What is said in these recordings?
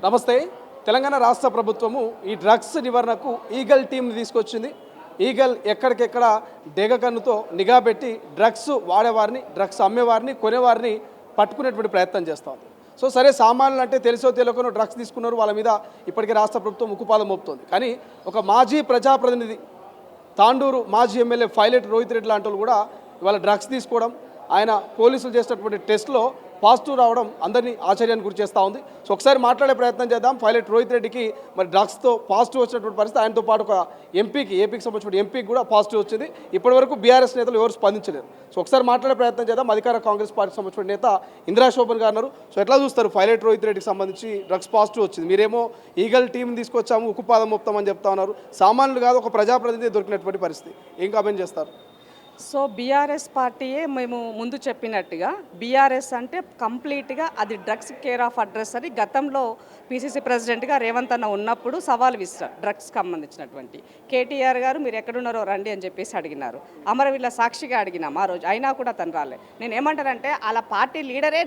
నమస్తే. తెలంగాణ రాష్ట్ర ప్రభుత్వము ఈ డ్రగ్స్ నివారణకు ఈగల్ టీంని తీసుకొచ్చింది. ఈగల్ ఎక్కడికెక్కడ డేగకన్నుతో నిఘా పెట్టి డ్రగ్స్ వాడేవారిని, డ్రగ్స్ అమ్మేవారిని, కొనేవారిని పట్టుకునేటువంటి ప్రయత్నం చేస్తుంది. సరే సామాన్యులు అంటే తెలిసో తెలియకనో డ్రగ్స్ తీసుకున్నారు, వాళ్ళ మీద ఇప్పటికే రాష్ట్ర ప్రభుత్వం ఉక్కుపాదం మోపుతోంది. కానీ ఒక మాజీ ప్రజాప్రతినిధి, తాండూరు మాజీ ఎమ్మెల్యే పైలట్ రోహిత్ రెడ్డి లాంటి వాళ్ళు కూడా ఇవాళ డ్రగ్స్ తీసుకోవడం, ఆయన పోలీసులు చేసినటువంటి టెస్ట్లో పాజిటివ్ రావడం అందరినీ ఆశ్చర్యానికి గురి చేస్తూ ఉంది. ఒకసారి మాట్లాడే ప్రయత్నం చేద్దాం. పైలట్ రోహిత్ రెడ్డికి మరి డ్రగ్స్తో పాజిటివ్ వచ్చినటువంటి పరిస్థితి, ఆయనతో పాటు ఒక ఏపీకి సంబంధించిన ఎంపీకి కూడా పాజిటివ్ వచ్చింది. ఇప్పటివరకు బీఆర్ఎస్ నేతలు ఎవరు స్పందించలేరు. ఒకసారి మాట్లాడే ప్రయత్నం చేద్దాం. అధికార కాంగ్రెస్ పార్టీకి సంబంధించిన నేత ఇందిరా శోభన్ గారు ఉన్నారు. ఎట్లా చూస్తారు? పైలట్ రోహిత్ రెడ్డికి సంబంధించి డ్రగ్స్ పాజిటివ్ వచ్చింది, మీరేమో ఈగల్ టీం తీసుకొచ్చాము, ఉక్కుపాదం మోపుతామని చెప్తా ఉన్నారు. సామాన్యులు కాదు, ఒక ప్రజాప్రతినిధి దొరికినటువంటి పరిస్థితి. ఏం కామెంట్ చేస్తారు? బీఆర్ఎస్ పార్టీయే మేము ముందు చెప్పినట్టుగా బీఆర్ఎస్ అంటే కంప్లీట్గా అది డ్రగ్స్ కేర్ ఆఫ్ అడ్రస్ అని గతంలో పీసీసీ ప్రెసిడెంట్గా రేవంత్ అన్న ఉన్నప్పుడు సవాల్ విసిరారు. డ్రగ్స్కి సంబంధించినటువంటి కేటీఆర్ గారు మీరు ఎక్కడున్నారో రండి అని చెప్పేసి అడిగినారు. అమరవీళ్ళ సాక్షిగా అడిగినాం ఆ రోజు, అయినా కూడా తను రాలే. నేను ఏమంటానంటే అలా పార్టీ లీడరే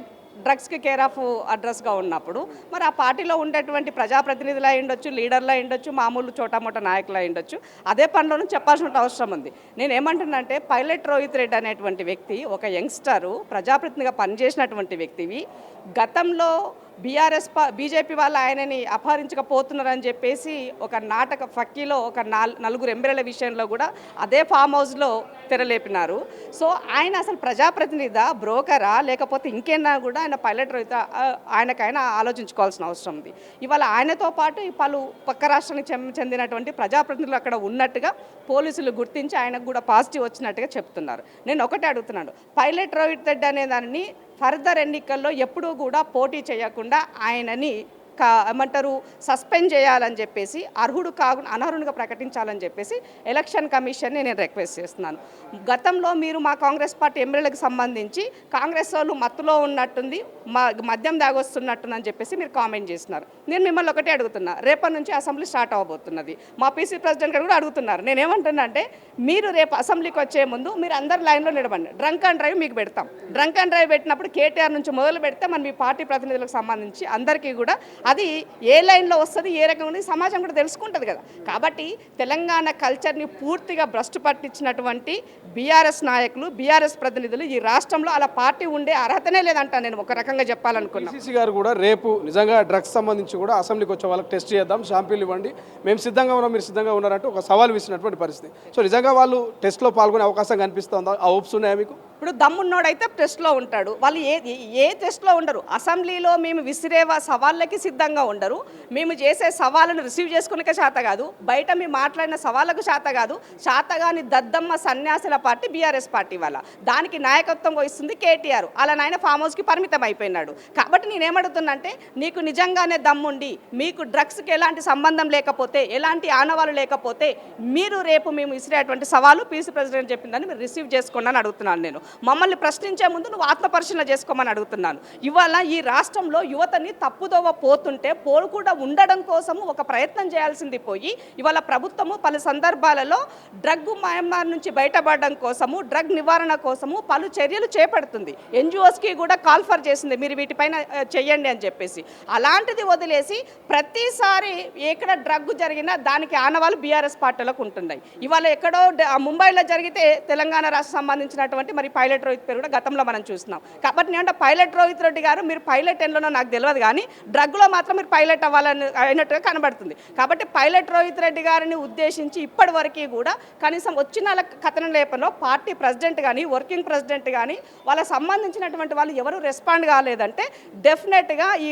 డ్రగ్స్కి కేర్ ఆఫ్ అడ్రస్గా ఉన్నప్పుడు మరి ఆ పార్టీలో ఉండేటువంటి ప్రజాప్రతినిధులు అయి ఉండొచ్చు, లీడర్లు అయి ఉండొచ్చు, మామూలు చోటామోటా నాయకులు అయి ఉండొచ్చు, అదే పనిలోనూ చెప్పాల్సిన అవసరం ఉంది. నేను ఏమంటున్నానంటే పైలట్ రోహిత్ రెడ్డి అనేటువంటి వ్యక్తి ఒక యంగ్స్టరు, ప్రజాప్రతినిధిగా పనిచేసినటువంటి వ్యక్తివి. గతంలో బీజేపీ వాళ్ళు ఆయనని అపహరించకపోతున్నారని చెప్పేసి ఒక నాటక ఫక్కీలో ఒక నలుగురు ఎమ్మెల్యేల విషయంలో కూడా అదే ఫామ్ హౌస్లో తెరలేపినారు. ఆయన అసలు ప్రజాప్రతినిధా, బ్రోకరా, లేకపోతే ఇంకేనా కూడా ఆయన పైలట్ రోహిత్ ఆయనకైనా ఆలోచించుకోవాల్సిన అవసరం ఉంది. ఇవాళ ఆయనతో పాటు పలు పక్క రాష్ట్రానికి చెందినటువంటి ప్రజాప్రతినిధులు అక్కడ ఉన్నట్టుగా పోలీసులు గుర్తించి ఆయనకు కూడా పాజిటివ్ వచ్చినట్టుగా చెప్తున్నారు. నేను ఒకటే అడుగుతున్నాను, పైలట్ రోహిత్ రెడ్డి అనే దాన్ని ఫర్దర్ ఎన్నికల్లో ఎప్పుడూ కూడా పోటీ చేయకుండా ఆయనని ఏమంటారు సస్పెండ్ చేయాలని చెప్పేసి, అర్హుడు కాకుండా అనర్హునిగా ప్రకటించాలని చెప్పేసి ఎలక్షన్ కమిషన్ని నేను రిక్వెస్ట్ చేస్తున్నాను. గతంలో మీరు మా కాంగ్రెస్ పార్టీ ఎమ్మెల్యేలకు సంబంధించి కాంగ్రెస్ వాళ్ళు మత్తులో ఉన్నట్టుంది, మద్యం దాగొస్తున్నట్టుందని చెప్పేసి మీరు కామెంట్ చేస్తున్నారు. నేను మిమ్మల్ని ఒకటే అడుగుతున్నా, రేపటి నుంచి అసెంబ్లీ స్టార్ట్ అవ్వబోతున్నది. మా పీసీ ప్రెసిడెంట్ గారు కూడా అడుగుతున్నారు. నేనేమంటున్నా అంటే మీరు రేపు అసెంబ్లీకి వచ్చే ముందు మీరు అందరు లైన్లో నిలబండి. డ్రంక్ అండ్ డ్రైవ్ మీకు పెడతాం. డ్రంక్ అండ్ డ్రైవ్ పెట్టినప్పుడు కేటీఆర్ నుంచి మొదలు పెడితే మన మీ పార్టీ ప్రతినిధులకు సంబంధించి అందరికీ కూడా అది ఏ లైన్లో వస్తుంది, ఏ రకంగా సమాజం కూడా తెలుసుకుంటుంది కదా. కాబట్టి తెలంగాణ కల్చర్ని పూర్తిగా భ్రష్టు పట్టించినటువంటి బీఆర్ఎస్ నాయకులు, బీఆర్ఎస్ ప్రతినిధులు ఈ రాష్ట్రంలో అలా పార్టీ ఉండే అర్హతనే లేదంట. నేను ఒక రకంగా చెప్పాలనుకున్నాను. పీసీసీ గారు కూడా రేపు నిజంగా డ్రగ్స్ సంబంధించి కూడా అసెంబ్లీకి వచ్చే వాళ్ళకి టెస్ట్ చేద్దాం, షాంపిల్ ఇవ్వండి, మేము సిద్ధంగా ఉన్నాం, మీరు సిద్ధంగా ఉన్నారంటే ఒక సవాల్ విసినటువంటి పరిస్థితి. నిజంగా వాళ్ళు టెస్ట్లో పాల్గొనే అవకాశం కనిపిస్తుందా? ఆ హోప్స్ ఉన్నాయా మీకు? ఇప్పుడు దమ్మున్నోడైతే టెస్ట్లో ఉంటాడు. వాళ్ళు ఏ టెస్ట్లో ఉండరు. అసెంబ్లీలో మేము విసిరే సవాళ్ళకి సిద్ధంగా ఉండరు. మేము చేసే సవాళ్ళను రిసీవ్ చేసుకునే చేత కాదు, బయట మేము మాట్లాడిన సవాళ్ళకు చేత కాదు. చేతగాని దద్దమ్మ సన్యాసుల పార్టీ బీఆర్ఎస్ పార్టీ వల్ల దానికి నాయకత్వం వహిస్తుంది కేటీఆర్. అలా నాయన ఫామ్ హౌస్కి పరిమితం అయిపోయినాడు. కాబట్టి నేనేమడుగుతున్నంటే నీకు నిజంగానే దమ్ముండి, మీకు డ్రగ్స్కి ఎలాంటి సంబంధం లేకపోతే, ఎలాంటి ఆనవాళ్ళు లేకపోతే మీరు రేపు మేము విసిరేటువంటి సవాలు పీసీ ప్రెసిడెంట్ చెప్పిందని మీరు రిసీవ్ చేసుకోండి అని అడుగుతున్నాను. నేను మమ్మల్ని ప్రశ్నించే ముందు నువ్వు ఆత్మపరిశీలన చేసుకోమని అడుగుతున్నాను. ఇవాళ ఈ రాష్ట్రంలో యువతని తప్పుదోవ పోతుంటే పోకుండా ఉండడం కోసము ఒక ప్రయత్నం చేయాల్సింది పోయి ఇవాళ ప్రభుత్వము పలు సందర్భాలలో డ్రగ్ మహమ్మారి నుంచి బయటపడడం కోసము, డ్రగ్ నివారణ కోసము పలు చర్యలు చేపడుతుంది. ఎన్జిఓస్కి కూడా కాల్ఫర్ చేసింది, మీరు వీటిపైన చెయ్యండి అని చెప్పేసి. అలాంటిది వదిలేసి ప్రతిసారి ఎక్కడ డ్రగ్ జరిగినా దానికి ఆనవాళ్ళు బీఆర్ఎస్ పార్టీలకు ఉంటున్నాయి. ఇవాళ ఎక్కడో ముంబైలో జరిగితే తెలంగాణ రాష్ట్రం సంబంధించినటువంటి మరి పైలట్ రోహిత్ పేరు కూడా గతంలో మనం చూస్తున్నాం. కాబట్టి నేను పైలట్ రోహిత్ రెడ్డి గారు మీరు పైలట్ ఎన్లోనో నాకు తెలియదు, కానీ డ్రగ్లో మాత్రం మీరు పైలట్ అవ్వాలని అయినట్టుగా కనబడుతుంది. కాబట్టి పైలట్ రోహిత్ రెడ్డి గారిని ఉద్దేశించి ఇప్పటి వరకు కూడా కనీసం వచ్చిన కథన లేపంలో పార్టీ ప్రెసిడెంట్ కానీ, వర్కింగ్ ప్రెసిడెంట్ కానీ వాళ్ళకి సంబంధించినటువంటి వాళ్ళు ఎవరు రెస్పాండ్ కాలేదంటే డెఫినెట్గా ఈ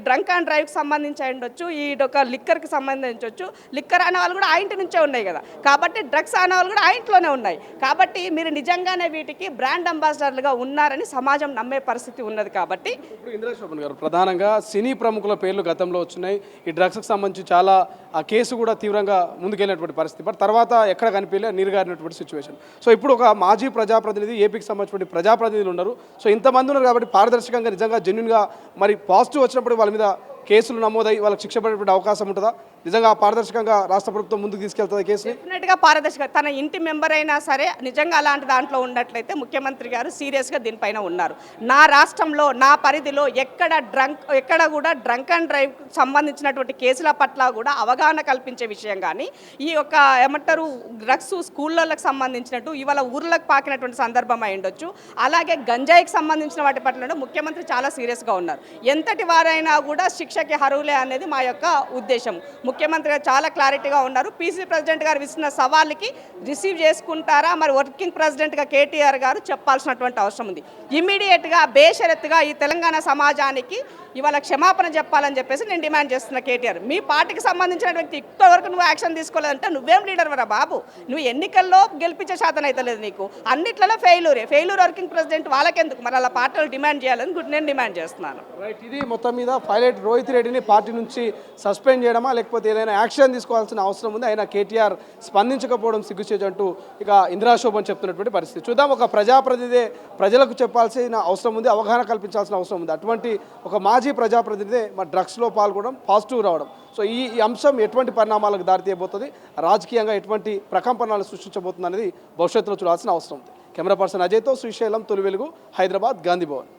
డ్రంక్ అండ్ డ్రైవ్కి సంబంధించి ఉండొచ్చు, ఈ ఒక లిక్కర్కి సంబంధించవచ్చు. లిక్కర్ అనే వాళ్ళు కూడా ఆ ఇంటి నుంచే ఉన్నాయి కదా, కాబట్టి డ్రగ్స్ అనే వాళ్ళు కూడా ఆ ఇంట్లోనే ఉన్నాయి. కాబట్టి మీరు నిజంగానే వీటికి బ్రాండ్ అంబాసిడర్లుగా ఉన్నారని సమాజం నమ్మే పరిస్థితి ఉన్నది. కాబట్టి ఇప్పుడు ఇందిరా శోభన్ గారు, ప్రధానంగా సినీ ప్రముఖుల పేర్లు గతంలో వచ్చినాయి. ఈ డ్రగ్స్కి సంబంధించి చాలా ఆ కేసు కూడా తీవ్రంగా ముందుకెళ్ళినటువంటి పరిస్థితి, బట్ తర్వాత ఎక్కడ కనిపించలే, నీరుగారినటువంటి సిచ్యువేషన్. ఇప్పుడు ఒక మాజీ ప్రజాప్రతినిధి, ఏపీకి సంబంధించినటువంటి ప్రజాప్రతినిధులు ఉన్నారు. ఇంతమంది ఉన్నారు కాబట్టి పారదర్శకంగా నిజంగా జెన్యున్గా మరి పాజిటివ్ వచ్చినప్పుడు వాళ్ళ మీద కేసులు నమోదై వాళ్ళకి శిక్ష పడేటువంటి అవకాశం ఉంటుందా? నిజంగా పారదర్శకంగా రాష్ట్ర ప్రభుత్వం ముందుకు తీసుకెళ్తుంది కేసుని? డెఫినెట్గా పారదర్శక తన ఇంటి మెంబర్ అయినా సరే నిజంగా అలాంటి దాంట్లో ఉన్నట్లయితే ముఖ్యమంత్రి గారు సీరియస్గా దీనిపైన ఉన్నారు. నా రాష్ట్రంలో నా పరిధిలో ఎక్కడ కూడా డ్రంక్ అండ్ డ్రైవ్ సంబంధించినటువంటి కేసుల పట్ల కూడా అవగాహన కల్పించే విషయం కానీ ఈ యొక్క ఏమంటారు డ్రగ్స్ స్కూళ్ళకి సంబంధించినట్టు ఇవాళ ఊర్లకు పాకినటువంటి సందర్భం అయి ఉండొచ్చు. అలాగే గంజాయికి సంబంధించిన వాటి పట్ల ముఖ్యమంత్రి చాలా సీరియస్గా ఉన్నారు. ఎంతటి వారైనా కూడా శిక్షకి అర్హులే అనేది మా యొక్క ఉద్దేశం. ముఖ్యమంత్రి గారు చాలా క్లారిటీగా ఉన్నారు. పీసీసీ ప్రెసిడెంట్ గారు విసిన సవాళ్ళకి రిసీవ్ చేసుకుంటారా మరి వర్కింగ్ ప్రెసిడెంట్గా కేటీఆర్ గారు చెప్పాల్సినటువంటి అవసరం ఉంది. ఇమీడియట్గా బేషరత్తుగా ఈ తెలంగాణ సమాజానికి ఇవాళ క్షమాపణ చెప్పాలని చెప్పేసి నేను డిమాండ్ చేస్తున్నా. కేటీఆర్ మీ పార్టీకి సంబంధించిన వ్యక్తి ఇప్పటివరకు నువ్వు యాక్షన్ తీసుకోలేదంటే నువ్వేం లీడర్ వరా బాబు? నువ్వు ఎన్నికల్లో గెలిపించే శాతం అయితే లేదు నీకు, అన్నిట్లలో ఫెయిల్యూర్ వర్కింగ్ ప్రెసిడెంట్ వాళ్ళకెందుకు మరి అలా పార్టీలు డిమాండ్ చేయాలని నేను డిమాండ్ చేస్తున్నాను. రైట్, ఇది మొత్తం మీద పైలట్ రోహిత్ రెడ్డిని పార్టీ నుంచి సస్పెండ్ చేయడమా లేకపోతే ఏదైనా యాక్షన్ తీసుకోవాల్సిన అవసరం ఉంది. అయినా కేటీఆర్ స్పందించకపోవడం సిగ్గుచేటంటూ ఇక ఇందిరాశోభన్ చెప్తున్నటువంటి పరిస్థితి. చూద్దాం, ఒక ప్రజాప్రతినిధి ప్రజలకు చెప్పాల్సిన అవసరం ఉంది, అవగాహన కల్పించాల్సిన అవసరం ఉంది. అటువంటి ఒక మాజీ ప్రజాప్రతినిధి మరి డ్రగ్స్లో పాల్గొనడం, పాజిటివ్ రావడం, సో ఈ అంశం ఎటువంటి పరిణామాలకు దారితీయబోతుంది, రాజకీయంగా ఎటువంటి ప్రకంపనలు సృష్టించబోతుంది అనేది భవిష్యత్తులో చూడాల్సిన అవసరం ఉంది. కెమెరా పర్సన్ అజయ్తో శ్రీశైలం, తొలి వెలుగు, హైదరాబాద్, గాంధీ భవన్.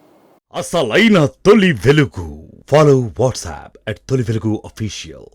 అసలైన తొలి వెలుగు. ఫాలో వాట్సాప్ @తొలి వెలుగు official.